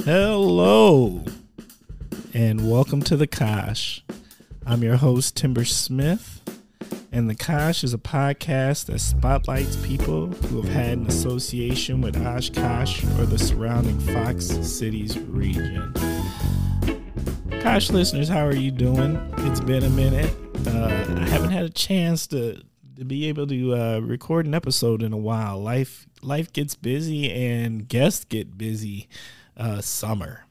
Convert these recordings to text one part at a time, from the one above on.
Hello, and welcome to The Kosh. I'm your host, Timber Smith, and The Kosh is a podcast that spotlights people who have had an association with Oshkosh or the surrounding Fox Cities region. Kosh listeners, how are you doing? It's been a minute. I haven't had a chance to be able to record an episode in a while. Life gets busy and guests get busy. Summer,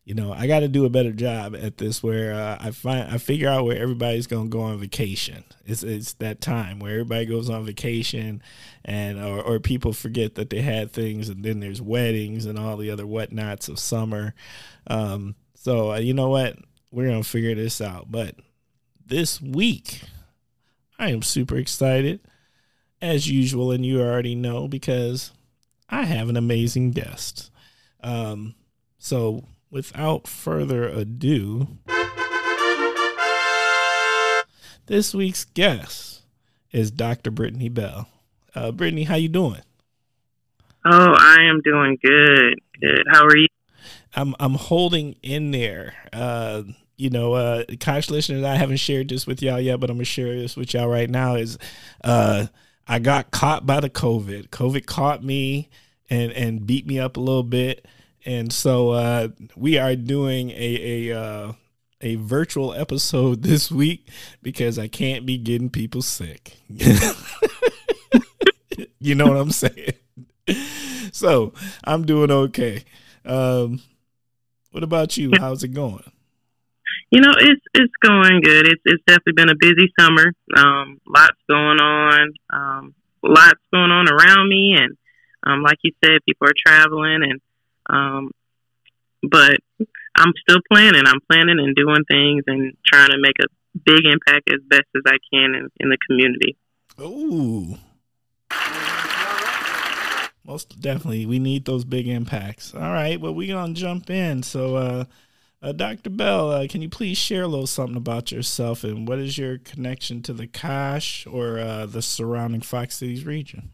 you know, I got to do a better job at this where I figure out where everybody's going to go on vacation. It's that time where everybody goes on vacation and or people forget that they had things, and then there's weddings and all the other whatnots of summer. So you know what? We're going to figure this out. But this week, I am super excited, as usual, and you already know, because I have an amazing guest. So without further ado, this week's guest is Dr. Brittany Bell. Brittany, how you doing? Oh, I am doing good. Good. How are you? I'm holding in there. Kosh listeners, I haven't shared this with y'all yet, but I'm gonna share this with y'all right now. I got caught by the COVID. COVID caught me and beat me up a little bit. And so we are doing a virtual episode this week because I can't be getting people sick. You know what I'm saying? So I'm doing okay. What about you? How's it going? You know, it's going good. It's definitely been a busy summer. Lots going on. Lots going on around me, and like you said, people are traveling and. But I'm still planning. I'm planning and doing things and trying to make a big impact as best as I can in the community. Ooh. Most definitely. We need those big impacts. All right. Well, we're going to jump in. So, Dr. Bell, can you please share a little something about yourself and what is your connection to the Kosh or the surrounding Fox Cities region?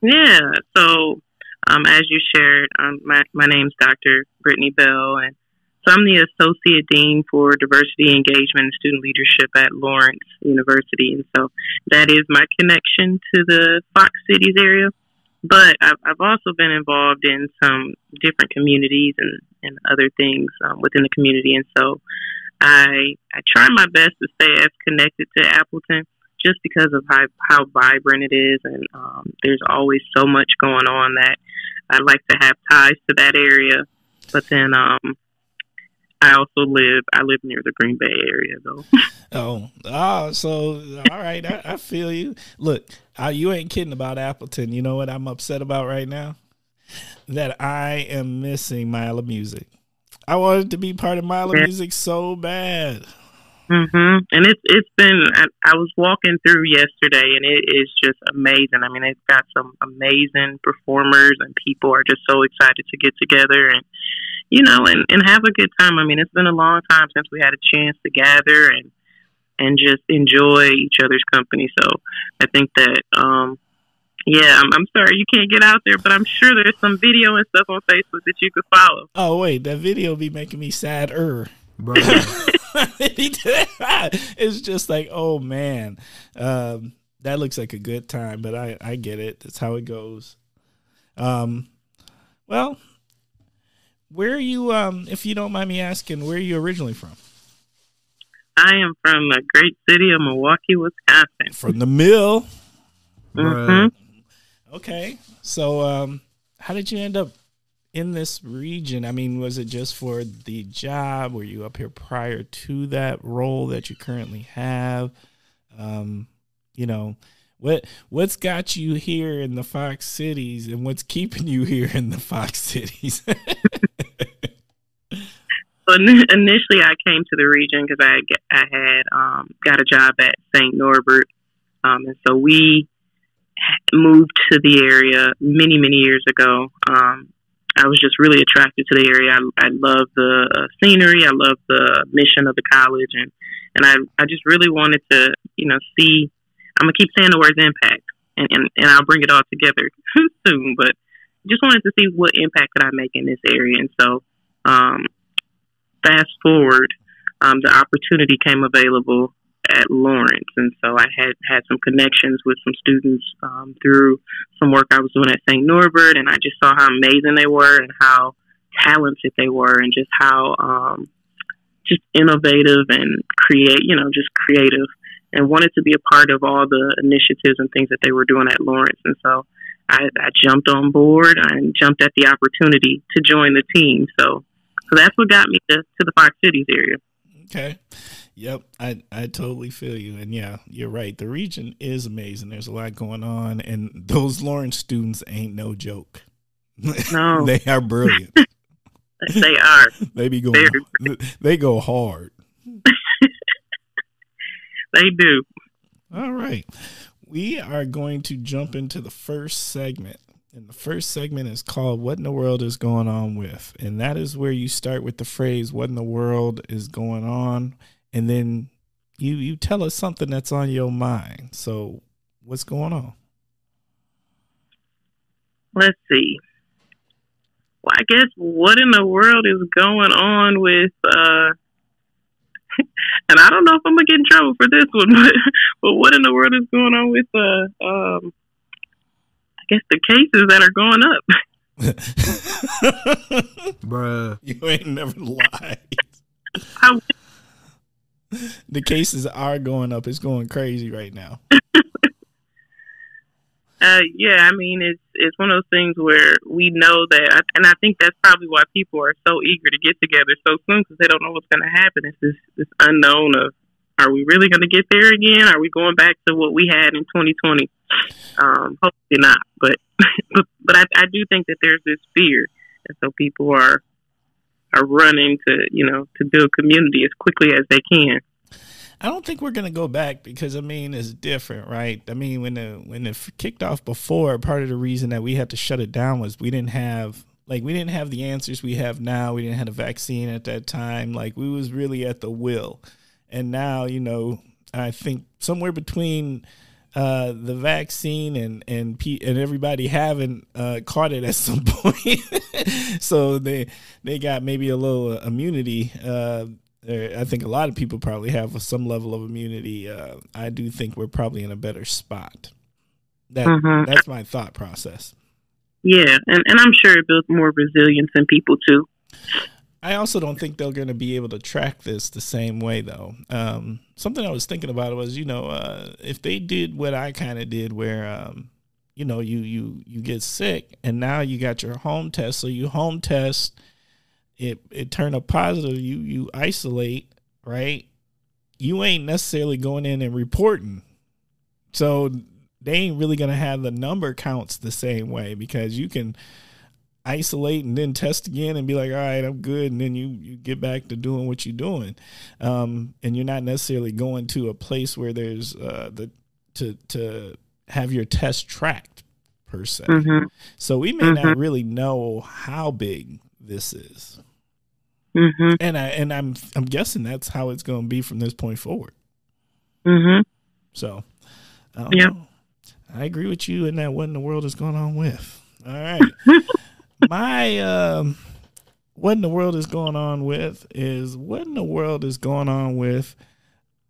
Yeah. So, as you shared, my name's Dr. Brittany Bell, and so I'm the Associate Dean for Diversity Engagement and Student Leadership at Lawrence University, and so that is my connection to the Fox Cities area. But I've also been involved in some different communities and other things within the community, and so I try my best to stay as connected to Appleton, just because of how vibrant it is, and there's always so much going on that I like to have ties to that area. But then I live near the Green Bay area, though. So all right, I feel you. Look, you ain't kidding about Appleton. You know what I'm upset about right now? That I am missing Mile of Music. I wanted to be part of Mile of Music so bad. And it's been. I was walking through yesterday, and it is just amazing. I mean, it's got some amazing performers, and people are just so excited to get together and and have a good time. I mean, it's been a long time since we had a chance to gather and just enjoy each other's company. So I think that I'm sorry you can't get out there, but I'm sure there's some video and stuff on Facebook that you could follow. Oh wait, that video be making me sadder. Bro. It's just like, oh man, that looks like a good time, but I get it. That's how it goes. Well, where are you, if you don't mind me asking, where are you originally from? I am from the great city of Milwaukee, Wisconsin. From the mill. Mm-hmm. Okay. So, how did you end up in this region? I mean, was it just for the job? Were you up here prior to that role that you currently have? What's got you here in the Fox Cities, and what's keeping you here in the Fox Cities? Well, initially, I came to the region because I had got a job at St. Norbert, and so we moved to the area many years ago. I was just really attracted to the area. I love the scenery. I love the mission of the college, and I just really wanted to, see. I'm gonna keep saying the words impact, and I'll bring it all together soon. But just wanted to see what impact could I make in this area, and so Fast forward, the opportunity came available at Lawrence, and so I had some connections with some students through some work I was doing at St. Norbert, and I just saw how amazing they were and how talented they were, and just how just innovative and just creative, and wanted to be a part of all the initiatives and things that they were doing at Lawrence. And so I jumped on board and jumped at the opportunity to join the team. So that's what got me to the Fox Cities area. Okay. Yep. I totally feel you. And yeah, you're right. The region is amazing. There's a lot going on, and those Lawrence students ain't no joke. No. They are brilliant. They are. They be going. They go hard. They do. All right. We are going to jump into the first segment. And the first segment is called What in the World is Going On With? And that is where you start with the phrase, what in the world is going on? And then you tell us something that's on your mind. So what's going on? Let's see. Well, I guess what in the world is going on with, and I don't know if I'm going to get in trouble for this one, but what in the world is going on with, I guess the cases that are going up? Bruh. You ain't never lied. The cases are going up. It's going crazy right now. Yeah, I mean, it's one of those things where we know that, and I think that's probably why people are so eager to get together so soon, because they don't know what's going to happen. It's this unknown of, are we really going to get there again? Are we going back to what we had in 2020? Hopefully not, but I do think that there's this fear, and so people are running to build community as quickly as they can. I don't think we're going to go back because, I mean, it's different, right? I mean, when it kicked off before, part of the reason that we had to shut it down was we didn't have the answers we have now. We didn't have a vaccine at that time. Like, we was really at the will. And now, I think somewhere between the vaccine and everybody having caught it at some point, so they got maybe a little immunity. I think a lot of people probably have some level of immunity. I do think we're probably in a better spot. That's my thought process. Yeah, and I'm sure it builds more resilience in people too. I also don't think they're going to be able to track this the same way, though. Something I was thinking about was, if they did what I kind of did, where you get sick and now you got your home test, so you home test. It turned up positive, you isolate, right? You ain't necessarily going in and reporting. So they ain't really going to have the number counts the same way, because you can isolate and then test again and be like, all right, I'm good. And then you get back to doing what you're doing. And you're not necessarily going to a place where there's to have your test tracked per se. Mm-hmm. So we may not really know how big this is. Mm-hmm. And I'm guessing that's how it's going to be from this point forward. Mm-hmm. So, I agree with you in that. What in the world is going on with? All right. My what in the world is going on with is what in the world is going on with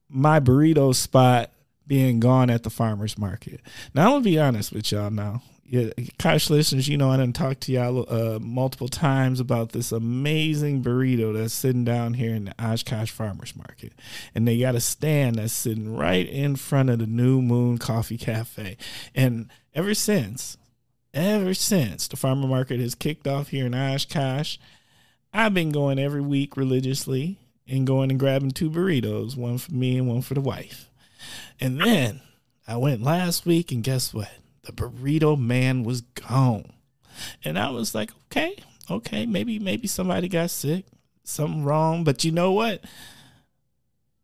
my burrito spot being gone at the farmer's market. Now, I'm going to be honest with y'all now. Yeah, Kosh listeners, I done talked to y'all multiple times about this amazing burrito that's sitting down here in the Oshkosh Farmers Market. And they got a stand that's sitting right in front of the New Moon Coffee Cafe. And ever since the farmer market has kicked off here in Oshkosh, I've been going every week religiously and going and grabbing 2 burritos, one for me and one for the wife. And then I went last week, and guess what? The burrito man was gone. And I was like, okay, maybe somebody got sick, something wrong. But you know what?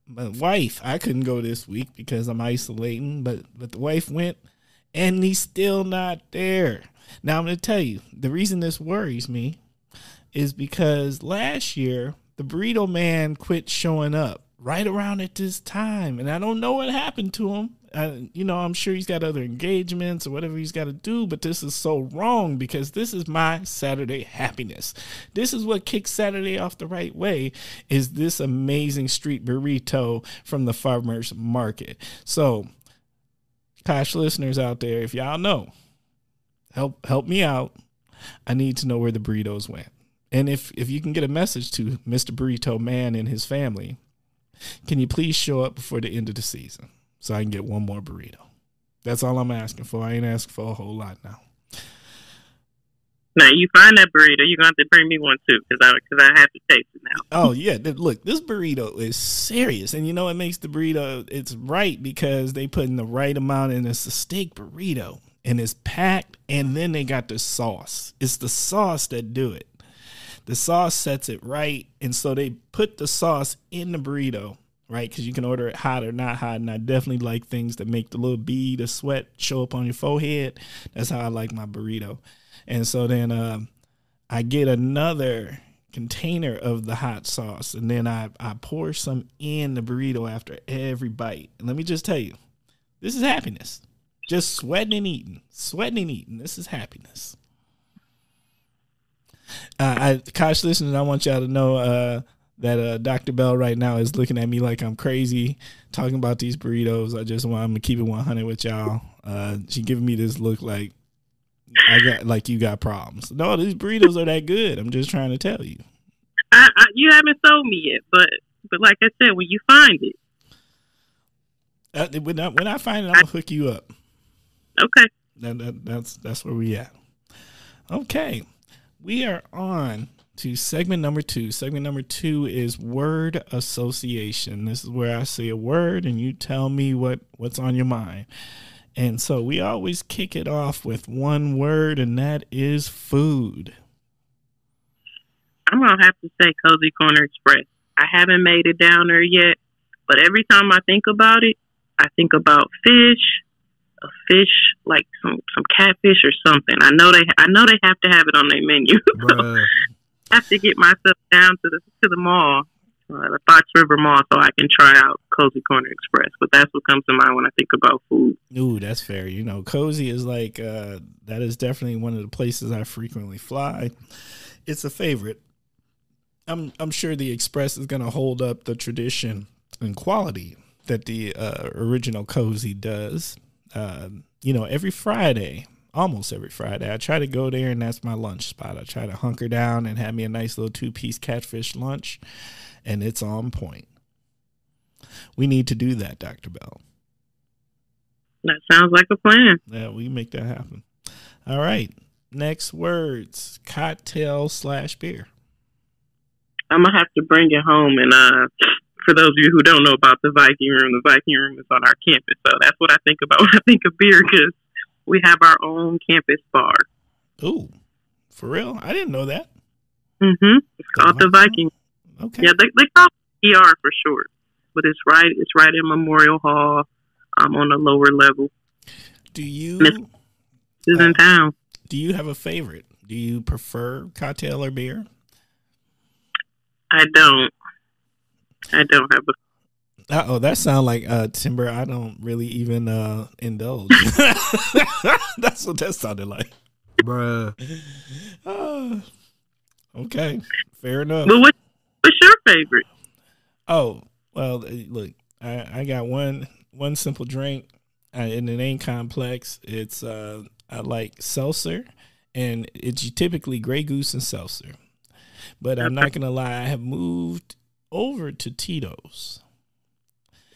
My wife, I couldn't go this week because I'm isolating, but the wife went, and he's still not there. Now, I'm going to tell you, the reason this worries me is because last year, the burrito man quit showing up right around at this time. And I don't know what happened to him. I'm sure he's got other engagements or whatever he's got to do, but this is so wrong because this is my Saturday happiness. This is what kicks Saturday off the right way, is this amazing street burrito from the farmer's market. So, Kosh listeners out there, if y'all know, help me out. I need to know where the burritos went. And if you can get a message to Mr. Burrito Man and his family, can you please show up before the end of the season so I can get one more burrito? That's all I'm asking for. I ain't asking for a whole lot now. Now, you find that burrito, you're going to have to bring me one too, because I have to taste it now. Oh, yeah. Look, this burrito is serious. And you know what makes the burrito, it's right because they put in the right amount, and it's a steak burrito. And it's packed, and then they got the sauce. It's the sauce that do it. The sauce sets it right, and so they put the sauce in the burrito, right? Because you can order it hot or not hot, and I definitely like things that make the little bead of sweat show up on your forehead. That's how I like my burrito. And so then I get another container of the hot sauce, and then I pour some in the burrito after every bite. And let me just tell you, this is happiness. Just sweating and eating. This is happiness. Kosh listeners, I want y'all to know that Dr. Bell right now is looking at me like I'm crazy talking about these burritos. I'm gonna keep it 100 with y'all. She giving me this look like you got problems. No, these burritos are that good. I'm just trying to tell you. You haven't sold me yet, but like I said, when you find it, when I find it, I'm gonna hook you up. Okay. That's where we at. Okay. We are on to segment number 2. Segment number 2 is word association. This is where I say a word and you tell me what's on your mind. And so we always kick it off with one word, and that is food. I'm going to have to say Cozy Corner Express. I haven't made it down there yet, but every time I think about it, I think about a fish, like some catfish or something. I know they have to have it on their menu. I have to get myself down to the mall, the Fox River Mall, so I can try out Cozy Corner Express. But that's what comes to mind when I think about food. Ooh, that's fair. Cozy is like that is definitely one of the places I frequently fly. It's a favorite. I'm sure the Express is going to hold up the tradition and quality that the original Cozy does. Every Friday, almost every Friday, I try to go there, and that's my lunch spot. I try to hunker down and have me a nice little 2-piece catfish lunch, and it's on point. We need to do that, Dr. Bell. That sounds like a plan. Yeah, we can make that happen. All right. Next words, cocktail/beer. I'm going to have to bring it home, and for those of you who don't know about the Viking Room is on our campus. So that's what I think about when I think of beer, because we have our own campus bar. Ooh, for real? I didn't know that. Mm-hmm. It's called the Viking. Okay. Yeah, they call it ER for short, but it's right in Memorial Hall, on the lower level. Do you? It's in town. Do you have a favorite? Do you prefer cocktail or beer? I don't have a. That sounds like Timber. I don't really even indulge. That's what that sounded like, bruh. Okay, fair enough. But what's your favorite? Oh well, look, I got one simple drink, and it ain't complex. It's I like seltzer, and it's typically Grey Goose and seltzer. But I'm not gonna lie, I have moved over to Tito's.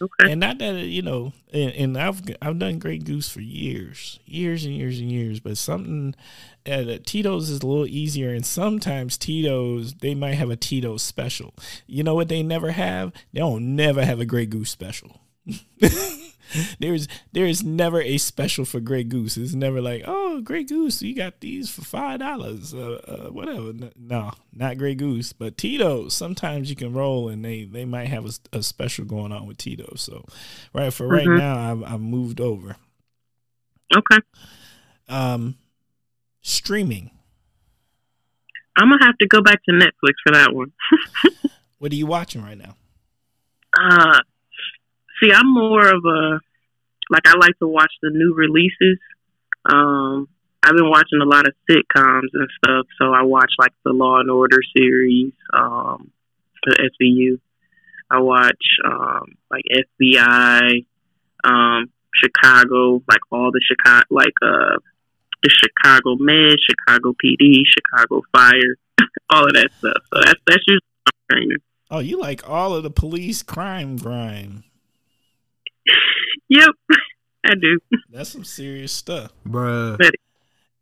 Okay. And not that and I've done Grey Goose for years and years. But something Tito's is a little easier, and sometimes Tito's, they might have a Tito's special. You know what they never have? They don't never have a Grey Goose special. There is never a special for Grey Goose. It's never like, oh, Grey Goose, you got these for $5, whatever. No, not Grey Goose, but Tito's. Sometimes you can roll, and they might have a special going on with Tito's. So, right now, I've moved over. Okay. Streaming. I'm gonna have to go back to Netflix for that one. What are you watching right now? Uh, See, I'm more of a, like, I like to watch the new releases. I've been watching a lot of sitcoms and stuff, so I watch like the Law and Order series, the SVU. I watch like FBI, Chicago, like all the Chicago, like the Chicago Med, Chicago PD, Chicago Fire, all of that stuff. So that's usually my training. Oh, you like all of the police crime grime. Yep, I do. That's some serious stuff, bruh.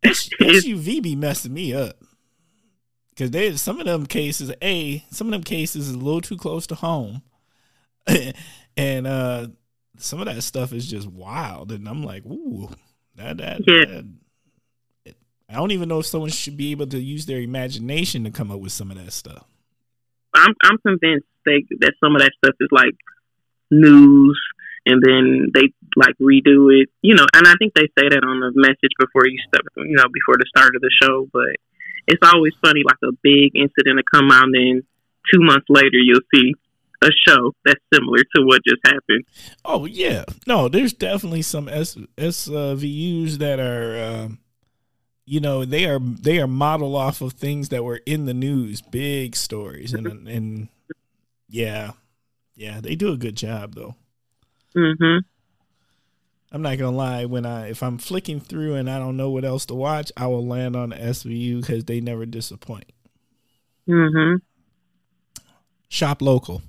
SUV be messing me up because some of them cases is a little too close to home, and some of that stuff is just wild, and I'm like, ooh, that I don't even know if someone should be able to use their imagination to come up with some of that stuff. I'm convinced that some of that stuff is like news, and then they like redo it, you know. And I think they say that on the message before before the start of the show. But it's always funny, like a big incident to come out, and then 2 months later you'll see a show that's similar to what just happened. Oh yeah, no, there's definitely some SVUs that are. They are modeled off of things that were in the news, big stories, and yeah, they do a good job though. Mm-hmm. I'm not gonna lie, if I'm flicking through and I don't know what else to watch, I will land on the SVU because they never disappoint. Mm-hmm. Shop local.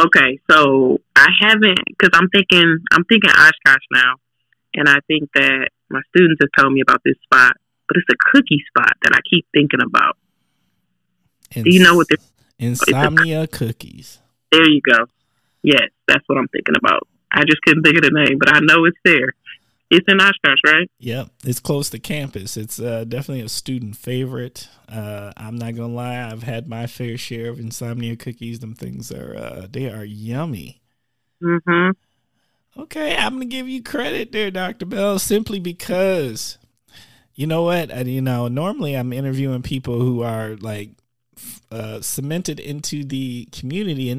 Okay, so I haven't, because I'm thinking Oshkosh now, and I think that my students have told me about this spot, but it's a cookie spot that I keep thinking about. Do you know what this? Insomnia Cookies. There you go. Yes, that's what I'm thinking about. I just couldn't think of the name, but I know it's there. It's in Oshkosh, right? Yep, it's close to campus. It's definitely a student favorite. I'm not gonna lie, I've had my fair share of Insomnia Cookies. Them things they are yummy. Mm-hmm. Okay, I'm gonna give you credit there, Dr. Bell, simply because you know what? Normally I'm interviewing people who are like cemented into the community,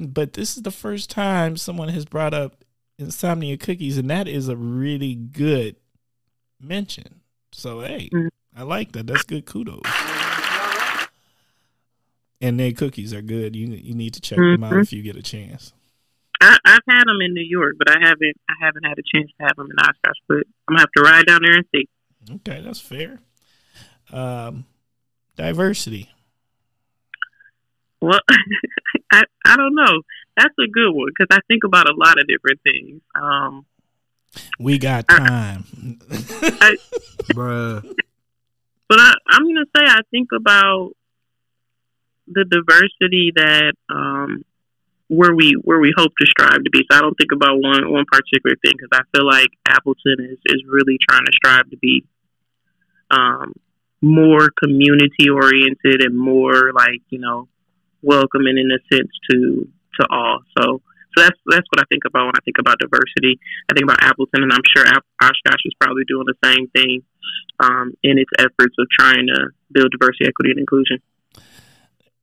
but this is the first time someone has brought up Insomnia Cookies, and that is a really good mention. So hey, I like that. That's good kudos. And their cookies are good. You need to check them out if you get a chance. I've had them in New York, but I haven't had a chance to have them in Oshkosh. But I'm gonna have to ride down there and see. Okay, that's fair. Diversity. Well, I don't know. That's a good one because I think about a lot of different things. We got time, bruh. But I'm gonna say I think about the diversity that where we hope to strive to be. So I don't think about one particular thing because I feel like Appleton is really trying to strive to be more community oriented and more like welcoming in a sense to all. So that's what I think about when I think about diversity. I think about Appleton, and I'm sure Oshkosh is probably doing the same thing in its efforts of trying to build diversity, equity, and inclusion.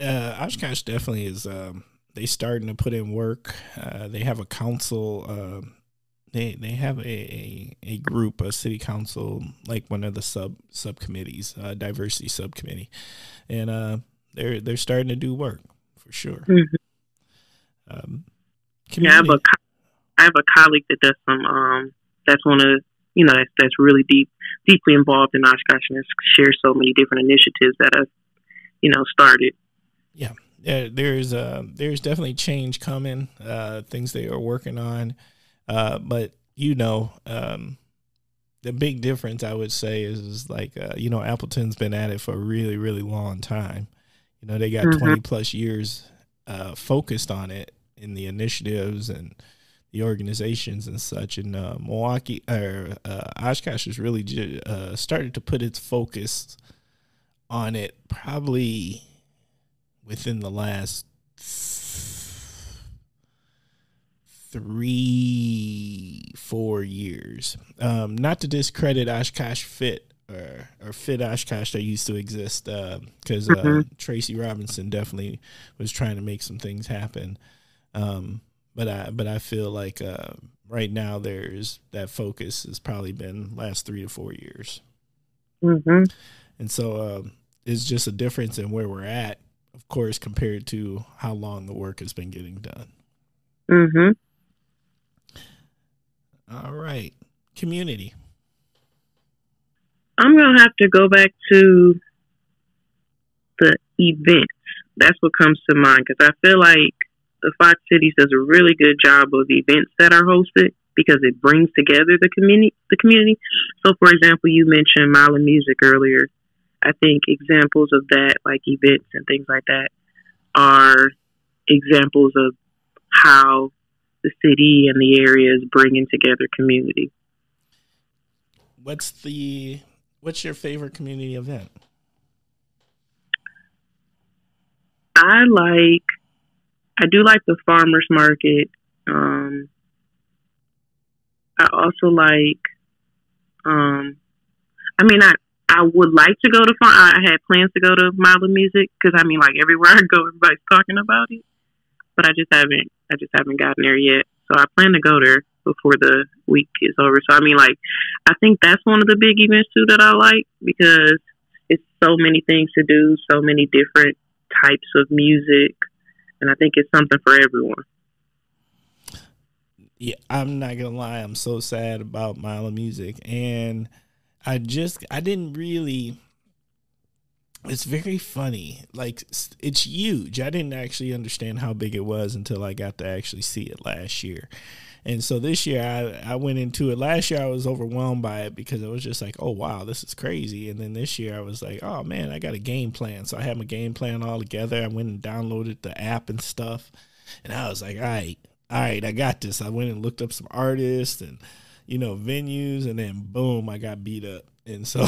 Oshkosh definitely is. They starting to put in work. They have a council. They have a group, a city council, like one of the subcommittees, diversity subcommittee, and they're starting to do work for sure. Mm-hmm. I have a colleague that does some. That's one of that's really deeply involved in Oshkosh and has shared so many different initiatives that have started. Yeah, there's definitely change coming. Things they are working on, but the big difference I would say is like Appleton's been at it for a really, really long time. They got 20 plus years focused on it in the initiatives and the organizations and such. And Oshkosh has really started to put its focus on it probably within the last 3-4 years. Not to discredit Oshkosh Fit or Fit Oshkosh that used to exist because Tracy Robinson definitely was trying to make some things happen. But I feel like right now there's that focus has probably been last 3 to 4 years. Mm-hmm. And so it's just a difference in where we're at, of course, compared to how long the work has been getting done. Mm-hmm. All right. Community. I'm going to have to go back to the events. That's what comes to mind, because I feel like the Fox Cities does a really good job of events that are hosted because it brings together the community. So, for example, you mentioned Mile of Music earlier. I think examples of that, like events and things like that, are examples of how the city and the area is bringing together community. What's your favorite community event? I do like the farmers market. I also like, I would like to go to I had plans to go to Mile of Music, because like everywhere I go, everybody's talking about it, but I just haven't gotten there yet. So I plan to go there before the week is over. So I think that's one of the big events too that I like, because it's so many things to do, so many different types of music, and I think it's something for everyone. Yeah, I'm not gonna lie, I'm so sad about Mile of Music, and I didn't really. It's very funny. Like, it's huge. I didn't actually understand how big it was until I got to actually see it last year. And so this year I went into it. Last year I was overwhelmed by it because it was just like, oh, wow, this is crazy. And then this year I was like, oh, man, I got a game plan. So I had my game plan all together. I went and downloaded the app and stuff. And I was like, all right, I got this. I went and looked up some artists and, venues. And then, boom, I got beat up. And so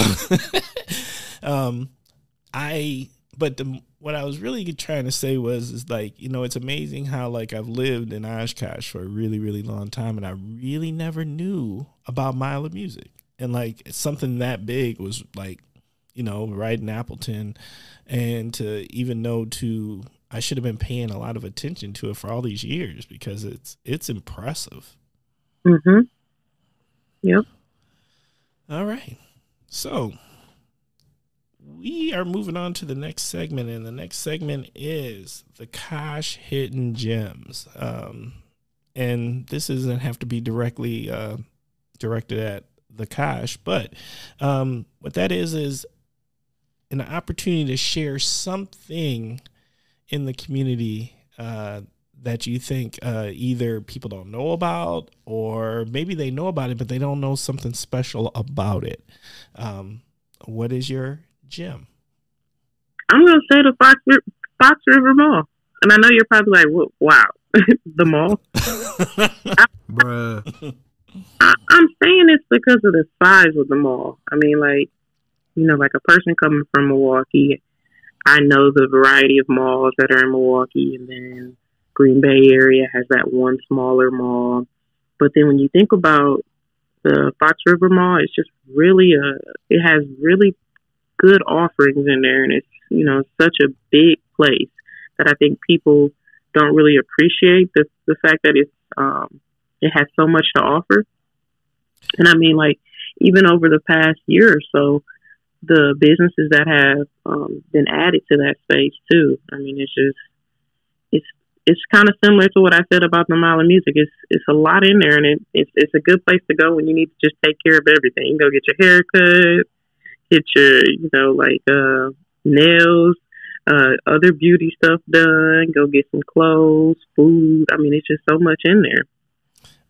what I was really trying to say is like, it's amazing how like I've lived in Oshkosh for a really, really long time, and I really never knew about Mile of Music. And like something that big was like, right in Appleton, and to even know I should have been paying a lot of attention to it for all these years, because it's impressive. Mm-hmm. Yep. All right. So we are moving on to the next segment, and the next segment is the Kosh Hidden Gems. And this doesn't have to be directly directed at the Kosh, but what that is an opportunity to share something in the community that you think either people don't know about, or maybe they know about it, but they don't know something special about it. What is your gem? I'm going to say the Fox River Mall. And I know you're probably like, wow, the mall? Bruh. I'm saying it's because of the size of the mall. Like a person coming from Milwaukee, I know the variety of malls that are in Milwaukee, and then Green Bay area has that one smaller mall. But then when you think about the Fox River Mall, it's just really it has really good offerings in there, and it's such a big place that I think people don't really appreciate the fact that it has so much to offer. And even over the past year or so, the businesses that have been added to that space too. It's kind of similar to what I said about the Mile of Music. It's a lot in there, and it's a good place to go when you need to just take care of everything. You can go get your hair cut, get your nails, other beauty stuff done, go get some clothes, food. It's just so much in there.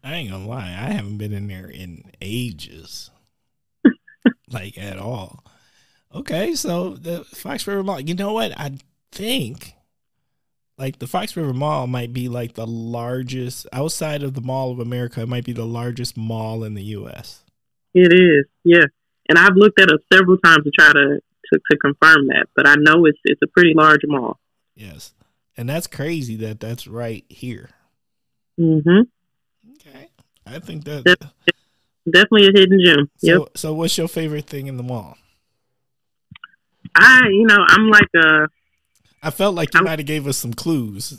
I ain't gonna lie, I haven't been in there in ages. Like at all. Okay, so the Fox River Mall, you know what? I think like the Fox River Mall might be like the largest, outside of the Mall of America, it might be the largest mall in the U.S. It is, yeah. And I've looked at it several times to try to confirm that, but I know it's a pretty large mall. Yes, and that's crazy that's right here. Mm-hmm. Okay, I think that definitely a hidden gem. Yep. So what's your favorite thing in the mall? I'm like I felt like you might have gave us some clues.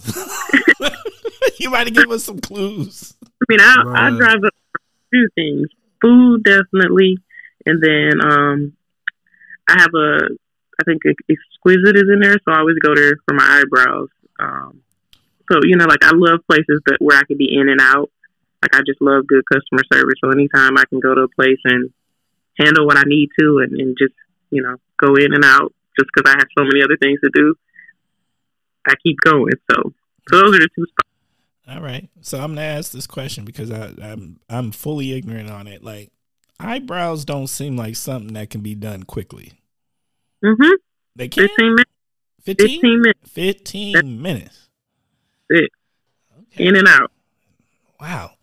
You might have given us some clues. I mean, I drive up a few things. Food, definitely. And then I have I think Exquisite is in there, so I always go there for my eyebrows. So, like I love places where I can be in and out. Like I just love good customer service. So anytime I can go to a place and handle what I need to and just, go in and out just because I have so many other things to do, I keep going. So those are the two spots. All right. So I'm going to ask this question because I'm fully ignorant on it. Like eyebrows don't seem like something that can be done quickly. Mm-hmm. They can? 15 minutes. 15 minutes. 15 minutes. That's it. Okay. In and out. Wow.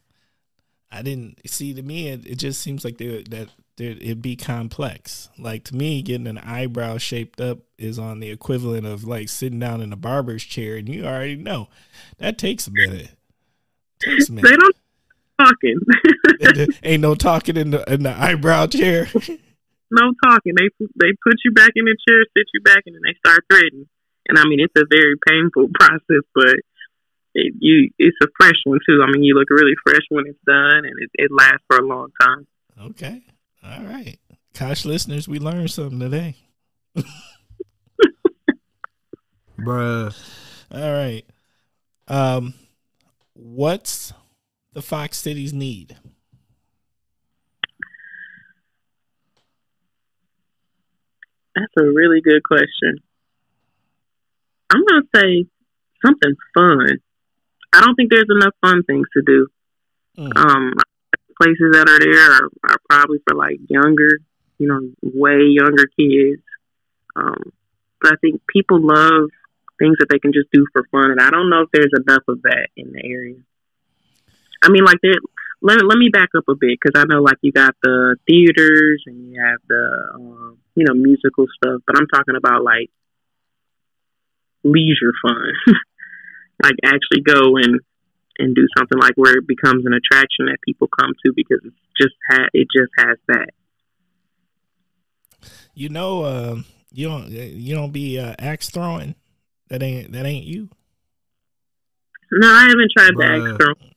I didn't see. To me, it just seems like it'd be complex. Like to me, getting an eyebrow shaped up is on the equivalent of like sitting down in a barber's chair, and you already know that takes a minute. They don't talking. Ain't no talking in the eyebrow chair. No talking. They put you back in the chair, sit you back, and then they start threading. And I mean, it's a very painful process, but it's a fresh one too. I mean, you look really fresh when it's done, and it lasts for a long time. Okay, all right, Kosh listeners, we learned something today. Bruh. All right. What's the Fox Cities need? That's a really good question. I'm going to say something fun. I don't think there's enough fun things to do. Places that are there are probably for like younger, way younger kids. But I think people love things that they can just do for fun, and I don't know if there's enough of that in the area. I mean, like let me back up a bit because I know like you got the theaters and you have the musical stuff, but I'm talking about like leisure fun. Like actually go and do something like where it becomes an attraction that people come to because it just has that. You don't be axe throwing. That ain't you. No, I haven't tried the axe throwing.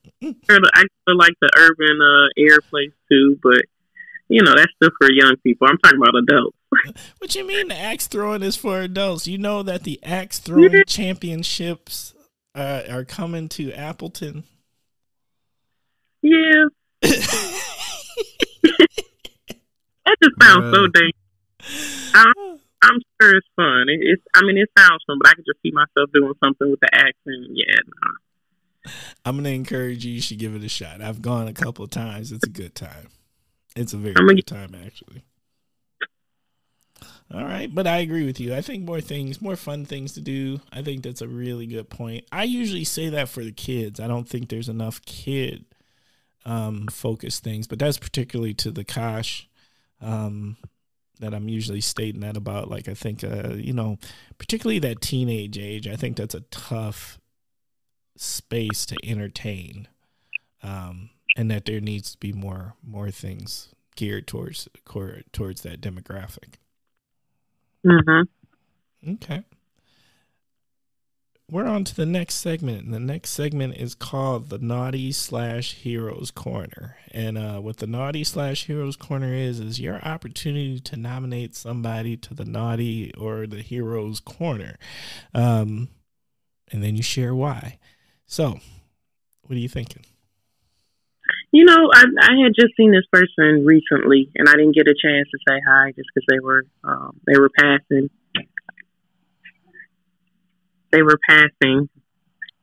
I feel like the urban air place too, but that's still for young people. I'm talking about adults. What you mean the axe throwing is for adults? You know that the axe throwing championships are coming to Appleton. Yeah. That just sounds so dangerous. I'm sure it's fun. It sounds fun, but I can just see myself doing something with the axe and I'm going to encourage you. You should give it a shot. I've gone a couple of times. It's a good time. It's a very good time, actually. All right, but I agree with you. I think more fun things to do. I think that's a really good point. I usually say that for the kids. I don't think there's enough kid focused things, but that's particularly to the Kosh that I'm usually stating that about. Like I think particularly that teenage age. I think that's a tough space to entertain, and that there needs to be more things geared towards that demographic. Mm-hmm. Okay. We're on to the next segment, and the next segment is called the Naughty/Heroes Corner. And what the Naughty/Heroes Corner is your opportunity to nominate somebody to the Naughty or the Heroes Corner, and then you share why. So, what are you thinking? I had just seen this person recently, and I didn't get a chance to say hi just because they were passing. They were passing,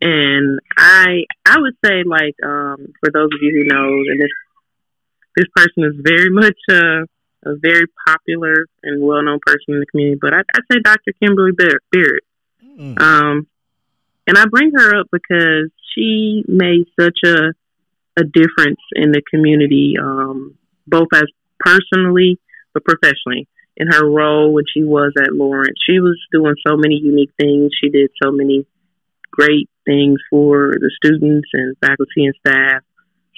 and I would say like for those of you who know, and this person is very much a very popular and well known person in the community, but I'd say Dr. Kimberly Barrett. And I bring her up because she made such a difference in the community, both as personally but professionally. In her role when she was at Lawrence, she was doing so many unique things. She did so many great things for the students and faculty and staff.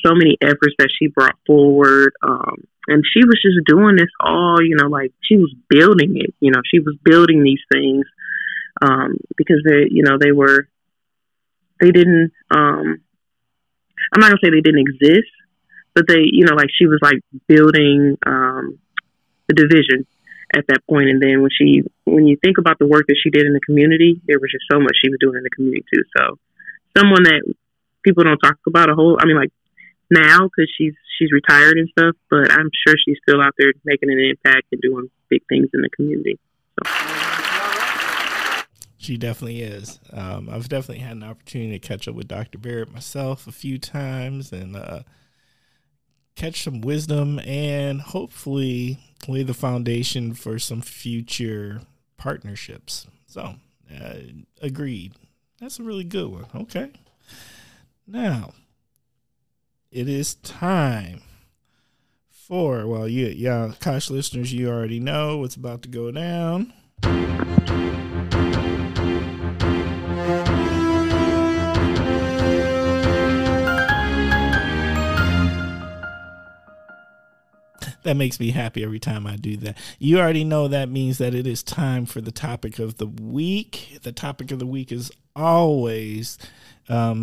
So many efforts that she brought forward, and she was just doing this all, like she was building it. She was building these things because they didn't I'm not gonna say they didn't exist, but they, like she was like building the division at that point. And then when you think about the work that she did in the community, there was just so much she was doing in the community too. So someone that people don't talk about a whole, I mean, like now because she's retired and stuff, but I'm sure she's still out there making an impact and doing big things in the community. So. She definitely is. I've definitely had an opportunity to catch up with Dr. Barrett myself a few times and catch some wisdom and hopefully lay the foundation for some future partnerships. So, agreed. That's a really good one. Okay. Now, it is time for, well, yeah, Kosh listeners, you already know what's about to go down. That makes me happy every time I do that. You already know that means that it is time for the topic of the week. The topic of the week is always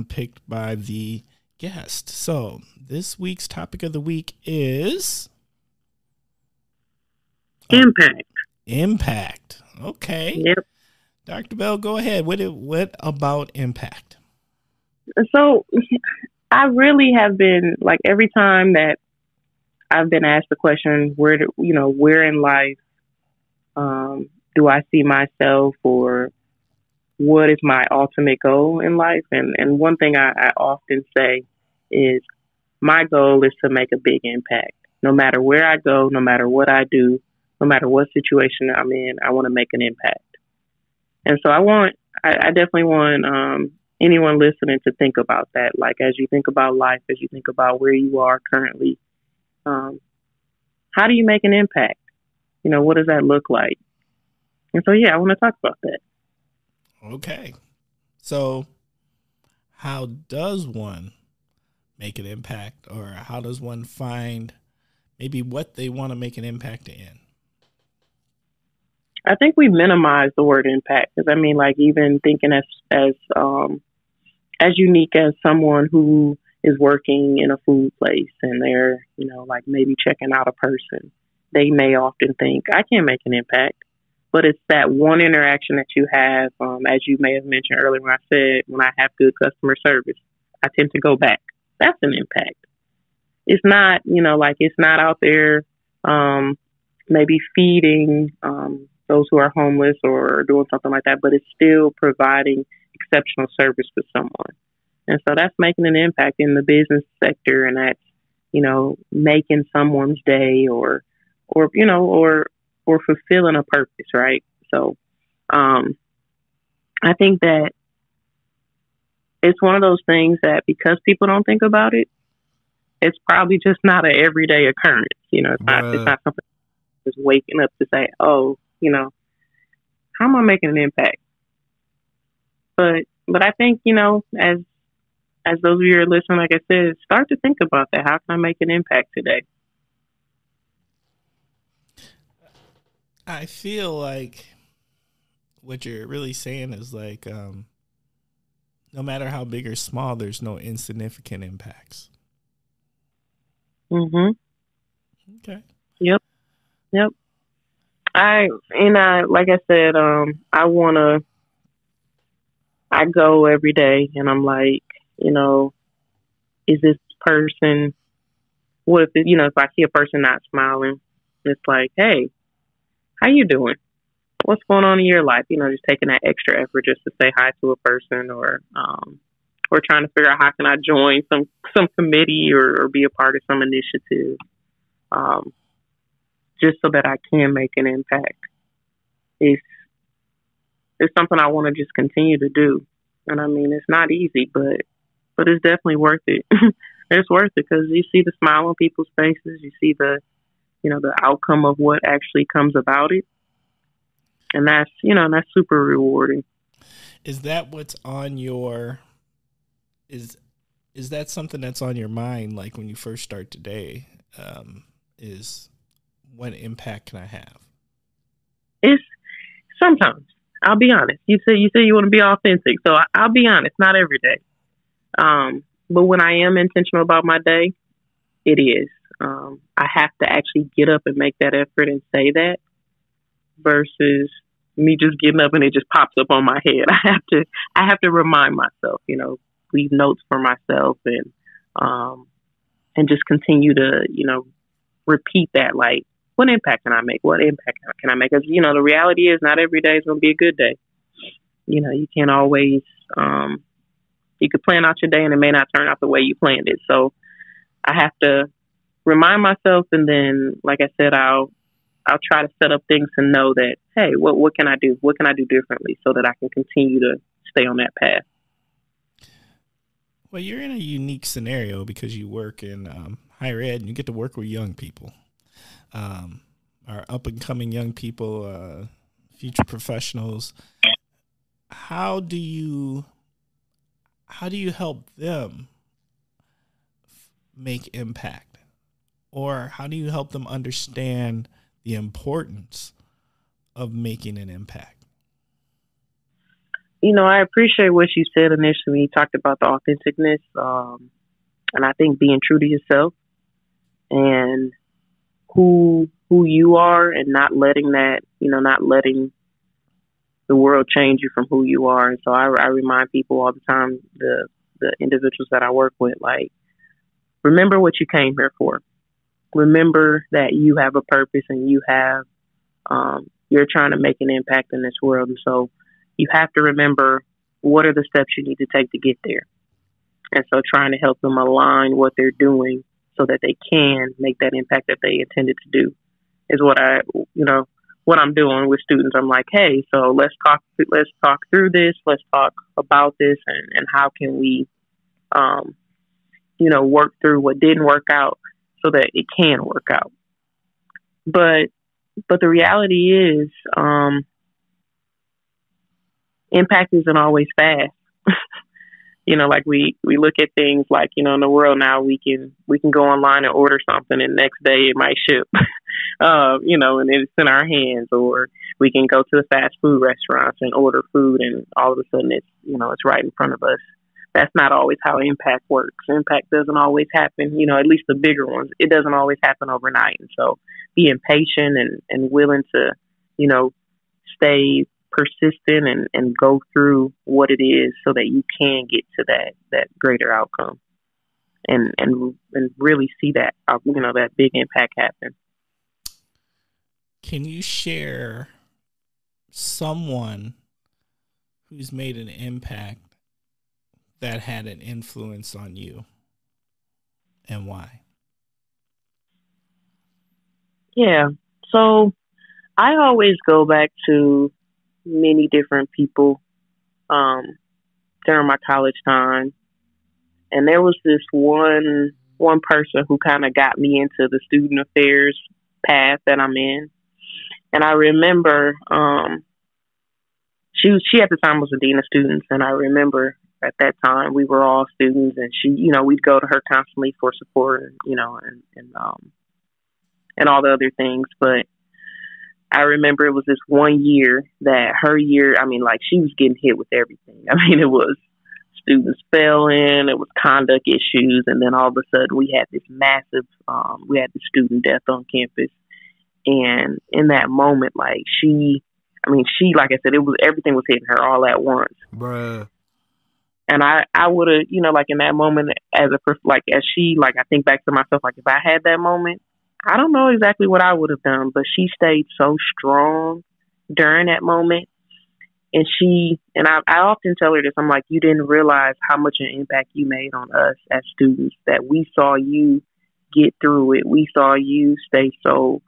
picked by the guest. So this week's topic of the week is impact. Impact. Okay. Yep. Dr. Bell, go ahead. What about impact? So I really have been, like, every time that I've been asked the question, where in life do I see myself, or what is my ultimate goal in life? And one thing I often say is my goal is to make a big impact. No matter where I go, no matter what I do, no matter what situation I'm in, I want to make an impact. And so I definitely want anyone listening to think about that. Like, as you think about life, as you think about where you are currently, how do you make an impact? What does that look like? And so, yeah, I want to talk about that. Okay. So how does one make an impact, or how does one find maybe what they want to make an impact in? I think we minimize the word impact, because I mean, like, even thinking as unique as someone who is working in a food place and they're, like maybe checking out a person, they may often think, I can't make an impact. But it's that one interaction that you have, as you may have mentioned earlier when I said, when I have good customer service, I tend to go back. That's an impact. It's not, it's not out there maybe feeding those who are homeless or doing something like that, but it's still providing exceptional service to someone. And so that's making an impact in the business sector, and that's, making someone's day or fulfilling a purpose, right? So I think that it's one of those things that, because people don't think about it, it's probably just not an everyday occurrence. It's not something just waking up to say, oh, how am I making an impact? But I think, as those of you who are listening, like I said, start to think about that. How can I make an impact today? I feel like what you're really saying is like, no matter how big or small, there's no insignificant impacts. Mm-hmm. Okay. Yep. Like I said, I go every day and I'm like, is this person, if I see a person not smiling, it's like, hey, how you doing? What's going on in your life? Just taking that extra effort just to say hi to a person, or trying to figure out how can I join some committee or be a part of some initiative, just so that I can make an impact. It's something I want to just continue to do. And I mean, it's not easy, but it's definitely worth it. It's worth it because you see the smile on people's faces. You see the outcome of what actually comes about it. And that's super rewarding. Is that what's on your, is that something that's on your mind? Like when you first start today, is what impact can I have? It's sometimes, I'll be honest. You say you want to be authentic. So I'll be honest, not every day. But when I am intentional about my day, it is. I have to actually get up and make that effort and say that versus me just getting up and it just pops up on my head. I have to remind myself, leave notes for myself and just continue to, repeat that. Like, what impact can I make? What impact can I make? Because, the reality is not every day is going to be a good day. You can't always, you could plan out your day and it may not turn out the way you planned it. So I have to remind myself. And then, like I said, I'll try to set up things to know that, hey, what can I do? What can I do differently so that I can continue to stay on that path? Well, you're in a unique scenario because you work in higher ed and you get to work with young people, our up and coming young people, future professionals. How do you help them make impact, or how do you help them understand the importance of making an impact? I appreciate what you said initially. You talked about the authenticness, and I think being true to yourself and who you are, and not letting that, not letting the world change you from who you are. And so I remind people all the time, the individuals that I work with, like, remember what you came here for. Remember that you have a purpose and you have, you're trying to make an impact in this world. And so you have to remember what are the steps you need to take to get there. And so trying to help them align what they're doing so that they can make that impact that they intended to do is what what I'm doing with students. I'm like, hey, so let's talk through this. Let's talk about this and how can we, work through what didn't work out so that it can work out. But the reality is, impact isn't always fast. Like we look at things like, in the world now, we can go online and order something and next day it might ship, and it's in our hands, or we can go to the fast food restaurants and order food and all of a sudden it's, it's right in front of us. That's not always how impact works. Impact doesn't always happen, at least the bigger ones. It doesn't always happen overnight. And so being patient and willing to, stay persistent and go through what it is so that you can get to that greater outcome and really see that, that big impact happen. Can you share someone who's made an impact that had an influence on you and why? Yeah. So I always go back to many different people during my college time. And there was this one person who kind of got me into the student affairs path that I'm in. And I remember she at the time was a dean of students, and I remember at that time we were all students, and she, we'd go to her constantly for support, and all the other things. But I remember it was this one year that her year, she was getting hit with everything. It was students failing, it was conduct issues, and then all of a sudden we had this massive, we had the student death on campus. And in that moment, she, like I said, everything was hitting her all at once. Bruh. And I would have, in that moment, I think back to myself, if I had that moment, I don't know exactly what I would have done, but she stayed so strong during that moment. And I often tell her this, I'm like, you didn't realize how much an impact you made on us as students, that we saw you get through it. We saw you stay so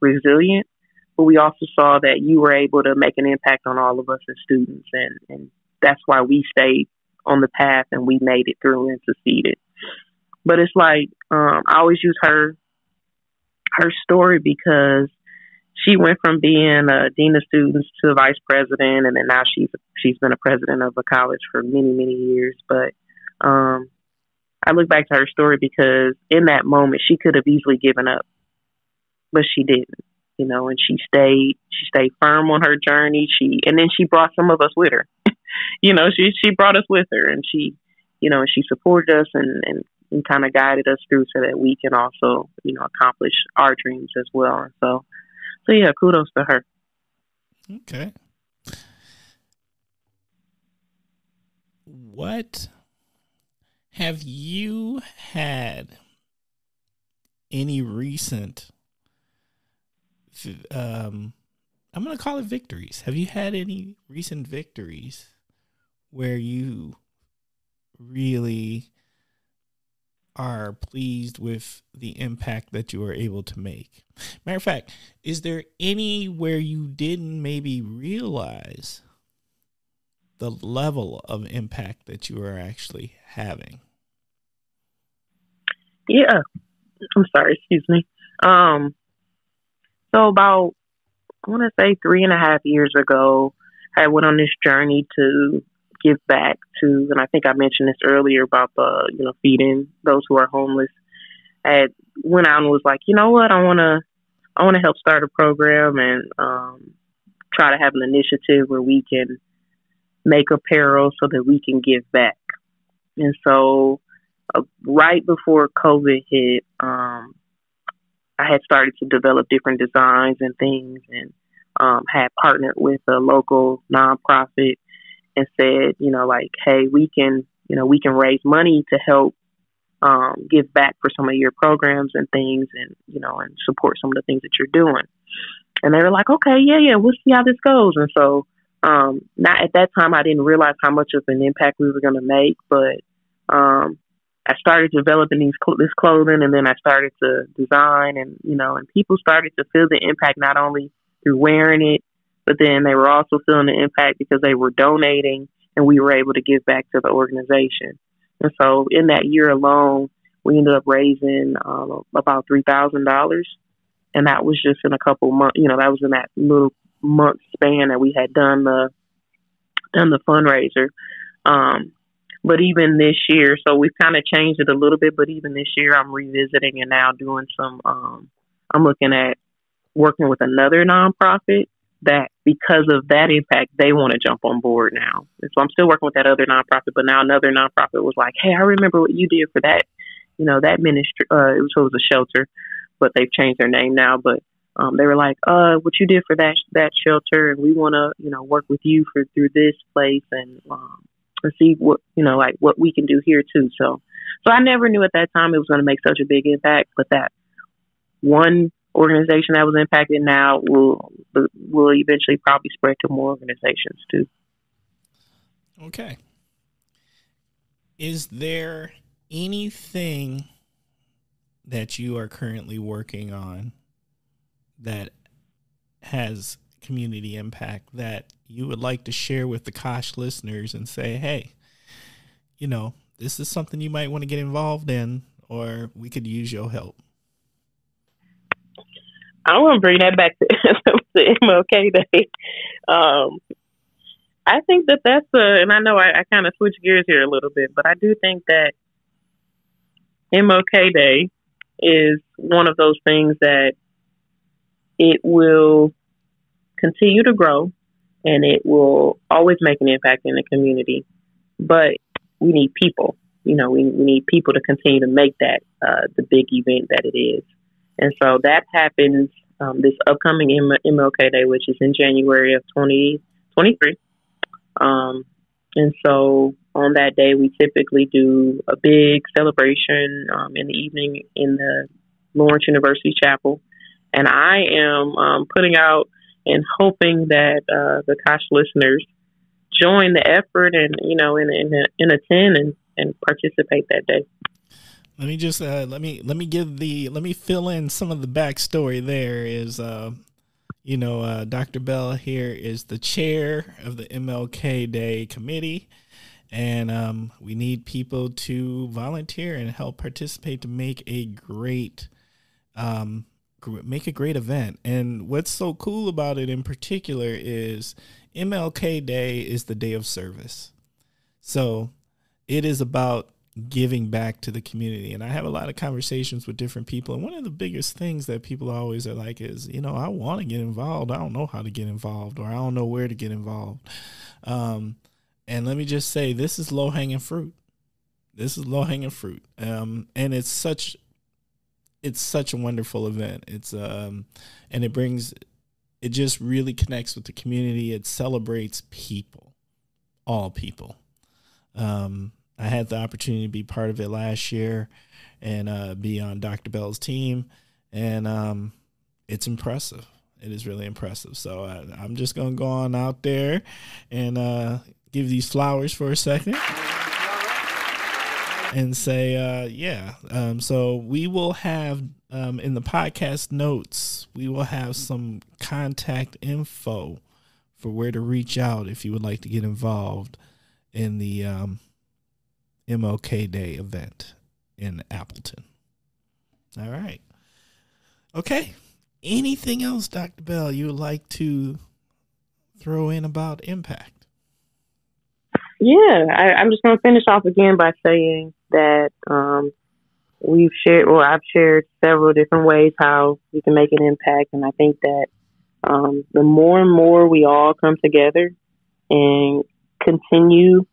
resilient, but we also saw that you were able to make an impact on all of us as students. And that's why we stayed on the path and we made it through and succeeded. But it's like, I always use her story because she went from being a dean of students to a vice president, and then now she's been a president of a college for many, many years. But I look back to her story because in that moment she could have easily given up, but she didn't. And she stayed firm on her journey. And then she brought some of us with her. She brought us with her, and she and she supported us and kind of guided us through so that we can also, accomplish our dreams as well. And so yeah, kudos to her. Okay. What have you had any recent, I'm going to call it victories. Have you had any recent victories where you really are pleased with the impact that you were able to make? Matter of fact, is there any where you didn't maybe realize the level of impact that you are actually having? Yeah. I'm sorry, excuse me. So about, I want to say 3.5 years ago, I went on this journey to give back to, and I think I mentioned this earlier about the, feeding those who are homeless. I went out and was like, you know what, I want to help start a program and try to have an initiative where we can make apparel so that we can give back. And so right before COVID hit, I had started to develop different designs and things, and had partnered with a local nonprofit and said, hey, we can raise money to help give back for some of your programs and things, and and support some of the things that you're doing. And they were like, okay, yeah, we'll see how this goes. And so, not at that time, I didn't realize how much of an impact we were going to make, but I started developing this clothing, and then I started to design, and and people started to feel the impact not only through wearing it, but then they were also feeling the impact because they were donating, and we were able to give back to the organization. And so, in that year alone, we ended up raising about $3,000, and that was just in a couple months. That was in that little month span that we had done the fundraiser. But even this year, so we've kind of changed it a little bit, but even this year I'm revisiting and now doing some, I'm looking at working with another nonprofit that because of that impact, they want to jump on board now. And so I'm still working with that other nonprofit, but now another nonprofit was like, hey, I remember what you did for that, that ministry. It was a shelter, but they've changed their name now. But they were like, what you did for that shelter, and we want to, work with you through this place and see what, what we can do here too. So I never knew at that time it was going to make such a big impact, but that one organization that was impacted now will eventually probably spread to more organizations too. Okay. Is there anything that you are currently working on that has community impact that you would like to share with the Kosh listeners and say, hey, this is something you might want to get involved in, or we could use your help? I want to bring that back to MLK Day. I think that's and I know I kind of switch gears here a little bit, but I do think that MLK Day is one of those things that it will continue to grow, and it will always make an impact in the community. But we need people. We need people to continue to make that the big event that it is. And so that happens this upcoming MLK Day, which is in January of 2023. And so on that day, we typically do a big celebration in the evening in the Lawrence University Chapel. And I am putting out and hoping that the Kosh listeners join the effort and and attend and participate that day. Let me just let me fill in some of the backstory. There is Dr. Bell here is the chair of the MLK Day committee, and we need people to volunteer and help participate to make a great event. And what's so cool about it in particular is MLK Day is the day of service. So it is about giving back to the community. And I have a lot of conversations with different people. And one of the biggest things that people always are like is, I want to get involved. I don't know how to get involved, or I don't know where to get involved. And let me just say, this is low hanging fruit. This is low hanging fruit. And it's such a wonderful event. It's and it just really connects with the community. It celebrates people, all people. I had the opportunity to be part of it last year and be on Dr. Bell's team, and it's impressive. It is really impressive. So I'm just going to go on out there and give these flowers for a second and say, so we will have in the podcast notes, we will have some contact info for where to reach out if you would like to get involved in the MLK Day event in Appleton. All right. Okay. Anything else, Dr. Bell, you would like to throw in about Impact? Yeah, I'm just going to finish off again by saying that I've shared several different ways how we can make an impact, and I think that the more and more we all come together and continue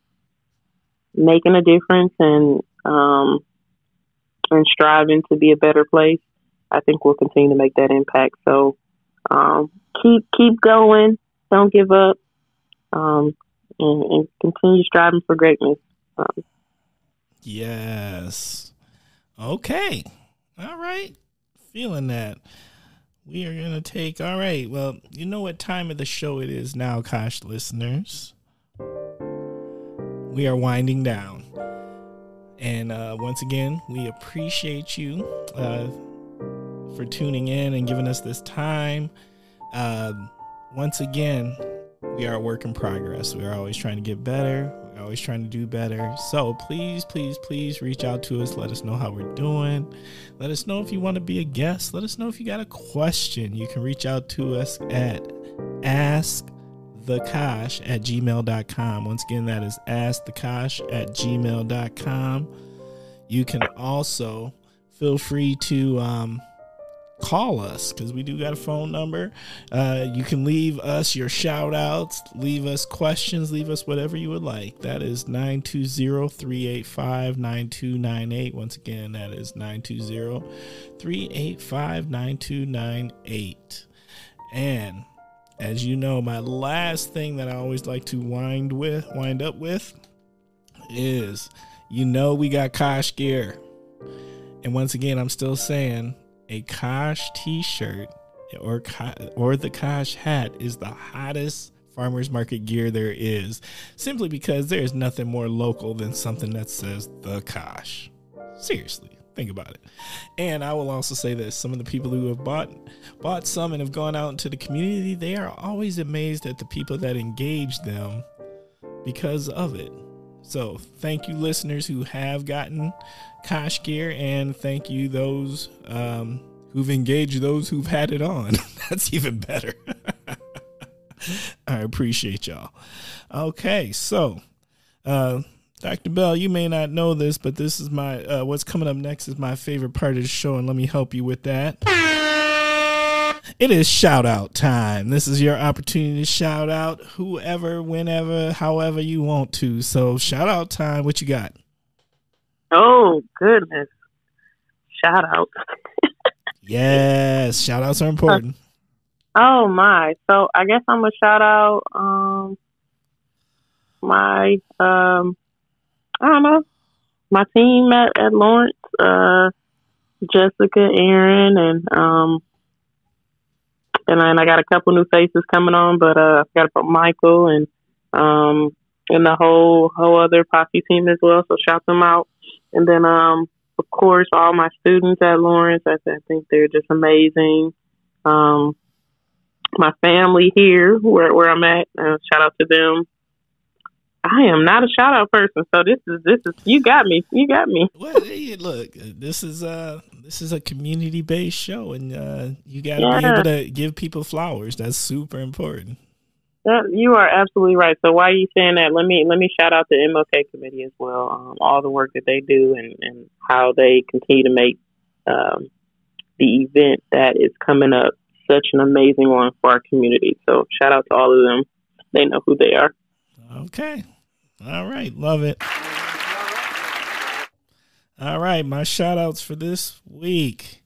making a difference and striving to be a better place, I think we'll continue to make that impact. So keep going, don't give up, and continue striving for greatness. Yes. Okay. All right. Feeling that. We are going to take, all right. Well, you know what time of the show it is now, Kosh listeners. We are winding down. And once again, we appreciate you for tuning in and giving us this time. Once again, we are a work in progress. We are always trying to get better. We're always trying to do better. So please, please, please reach out to us. Let us know how we're doing. Let us know if you want to be a guest. Let us know if you got a question. You can reach out to us at askthekosh@gmail.com. Once again, that is askthekosh@gmail.com. You can also feel free to call us, because we do got a phone number. You can leave us your shout outs, leave us questions, leave us whatever you would like. That is 920-385-9298. Once again, that is 920-385-9298. And as you know, my last thing that I always like to wind up with is, we got Kosh gear. And once again, I'm still saying a Kosh t-shirt or the Kosh hat is the hottest farmers market gear there is, simply because there's nothing more local than something that says the Kosh. Seriously, think about it. And I will also say this: some of the people who have bought some and have gone out into the community, they are always amazed at the people that engage them because of it. So thank you, listeners who have gotten Kosh gear, and thank you those who've engaged those who've had it on. That's even better. I appreciate y'all. Okay, so Dr. Bell, you may not know this, but this is my what's coming up next is my favorite part of the show, and let me help you with that. It is shout out time. This is your opportunity to shout out whoever, whenever, however you want to. So shout out time. What you got? Oh, goodness. Shout out. Yes. Shout outs are important. Oh my. So I guess I'm going to shout out my team at Lawrence, Jessica, Aaron, and then I got a couple new faces coming on, but I got to put Michael and the whole other posse team as well. So shout them out. And then of course all my students at Lawrence. I think they're just amazing. My family here, where I'm at, shout out to them. I am not a shout out person, so this is you got me. Well, hey, look, this is a community based show, and you got to be able to give people flowers. That's super important. You are absolutely right. So while you saying that, let me shout out the MLK committee as well. All the work that they do and how they continue to make the event that is coming up such an amazing one for our community. So shout out to all of them. They know who they are. Okay. All right. Love it. All right, my shout outs for this week.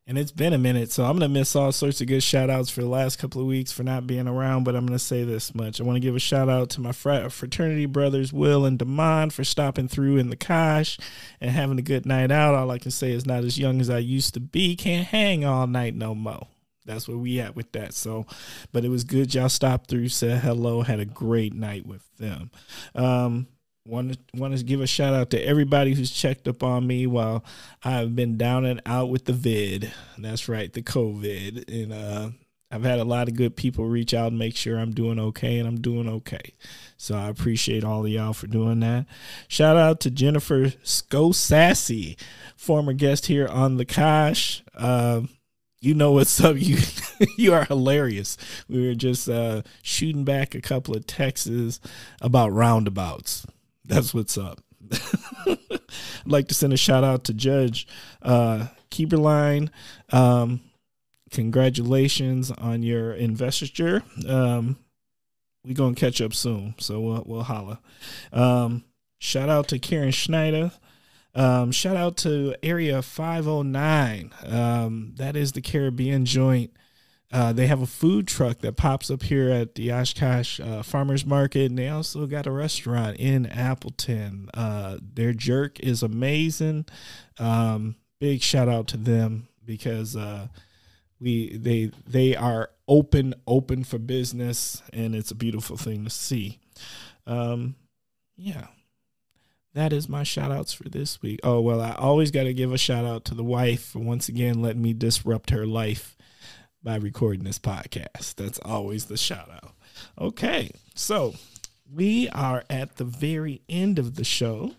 And it's been a minute, so I'm going to miss all sorts of good shout outs for the last couple of weeks for not being around, but I'm going to say this much. I want to give a shout out to my fraternity brothers, Will and Damon, for stopping through in the Kosh and having a good night out. All I can say is not as young as I used to be. Can't hang all night no more. That's where we at with that. So, but it was good. Y'all stopped through, said hello, had a great night with them. Want to give a shout out to everybody who's checked up on me while I've been down and out with the vid. That's right, the COVID. And I've had a lot of good people reach out and make sure I'm doing okay, and I'm doing okay. So I appreciate all of y'all for doing that. Shout out to Jennifer Sassy, former guest here on the Kosh. You know what's up. You are hilarious. We were just shooting back a couple of texts about roundabouts. That's what's up. I'd like to send a shout out to Judge Keeperline. Congratulations on your investiture. We're going to catch up soon, so we'll holla. Shout out to Karen Schneider. Shout out to Area 509. That is the Caribbean joint. They have a food truck that pops up here at the Oshkosh Farmers Market, and they also got a restaurant in Appleton. Their jerk is amazing. Big shout out to them because they are open for business, and it's a beautiful thing to see. Yeah. That is my shout outs for this week. Oh, well, I always got to give a shout out to the wife for once again letting me disrupt her life by recording this podcast. That's always the shout out. Okay, so we are at the very end of the show.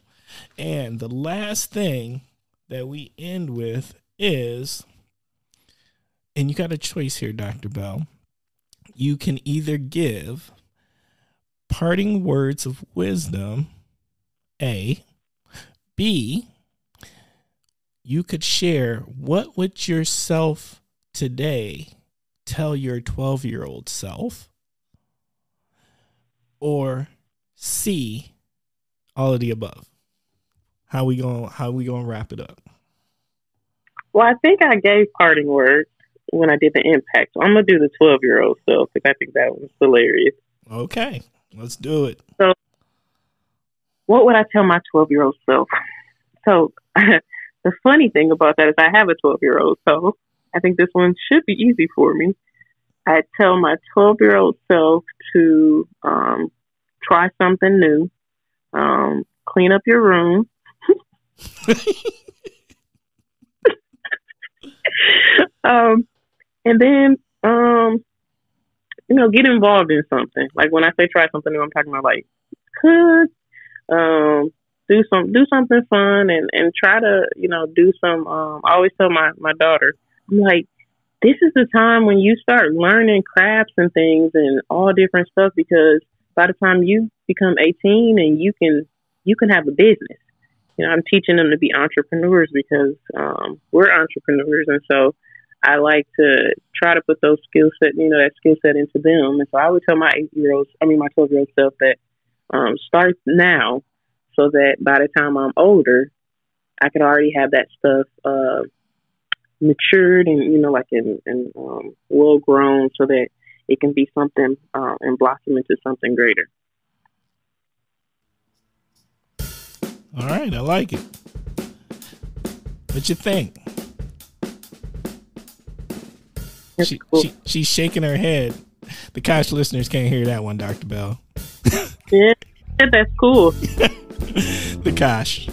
And the last thing that we end with is, and you got a choice here, Dr. Bell. You can either give parting words of wisdom, A. B, you could share what would yourself today tell your 12-year-old self. Or C, all of the above. How we gonna wrap it up? Well, I think I gave parting words when I did the impact. So I'm gonna do the 12-year-old self because I think that was hilarious. Okay, let's do it. So, what would I tell my 12-year-old self? So, the funny thing about that is I have a 12-year-old, so I think this one should be easy for me. I'd tell my 12-year-old self to try something new, clean up your room. And then, get involved in something. Like when I say try something new, I'm talking about like cook, do something fun and try to, do some, I always tell my daughter, I'm like, this is the time when you start learning crafts and things and all different stuff, because by the time you become 18 and you can have a business, I'm teaching them to be entrepreneurs because, we're entrepreneurs. And so I like to try to put those skill set, that skill set into them. And so I would tell my 12-year-old self that, start now so that by the time I'm older, I could already have that stuff, matured and, and well grown so that it can be something, and blossom into something greater. All right. I like it. What you think? She's shaking her head. The Kosh listeners can't hear that one, Dr. Bell. Yeah, that's cool. The Kosh.